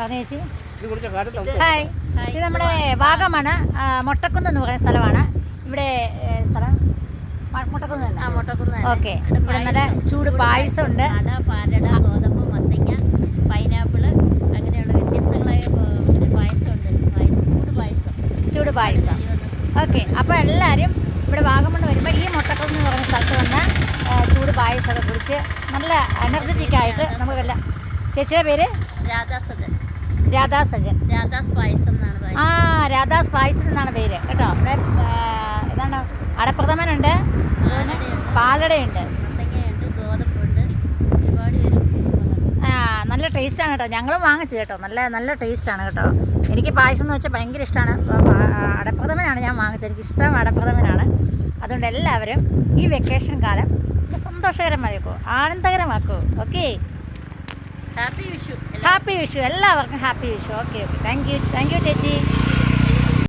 പറഞ്ഞ ചേച്ചി. ഹായ്, ഇത് നമ്മുടെ വാഗമണ് മൊട്ടക്കുന്ന് എന്ന് പറയുന്ന സ്ഥലമാണ്. ഇവിടെ സ്ഥലം മുട്ടക്കുന്ന് തന്നെ. ഓക്കെ, ഇവിടെ നല്ല ചൂട് പായസം ഉണ്ട്. പാലട, ഗോതമ്പ്, മത്തങ്ങ, പൈനാപ്പിള് അങ്ങനെയുള്ള വ്യത്യസ്തങ്ങളായ പായസമുണ്ട്. ചൂട് പായസം. ഓക്കെ, അപ്പോൾ എല്ലാവരും ഇവിടെ വാഗമണ് വരുമ്പോൾ ഈ മുട്ടക്കുന്ന് എന്ന് പറയുന്ന സ്ഥലത്ത് വന്ന് ചൂട് പായസമൊക്കെ കുടിച്ച് നല്ല എനർജറ്റിക് ആയിട്ട് നമുക്കെല്ലാം. ചേച്ചിയുടെ പേര് രാധാ സജൻ. രാധാസ് പായസം എന്നാണ്. രാധാസ് പായസം എന്നാണ് പേര് കേട്ടോ. ഇവിടെ ഇതാണ് അടപ്രഥമനുണ്ട്, പാലടയുണ്ട്, മത്തങ്ങയുണ്ട്, ഗോതമ്പുണ്ട്, ഒരുപാട് പേര്. നല്ല ടേസ്റ്റാണ് കേട്ടോ. ഞങ്ങളും വാങ്ങിച്ചു കേട്ടോ. നല്ല ടേസ്റ്റാണ് കേട്ടോ. എനിക്ക് പായസം എന്ന് വെച്ചാൽ ഭയങ്കര ഇഷ്ടമാണ്. അടപ്രഥമനാണ് ഞാൻ വാങ്ങിച്ചത്. എനിക്കിഷ്ടം അടപ്രഥമനാണ്. അതുകൊണ്ട് എല്ലാവരും ഈ വെക്കേഷൻ കാലം സന്തോഷകരമാക്കൂ, ആനന്ദകരമാക്കൂ. Okay, happy Vishu. എല്ലാവർക്കും happy Vishu. Okay, thank you ചേച്ചി.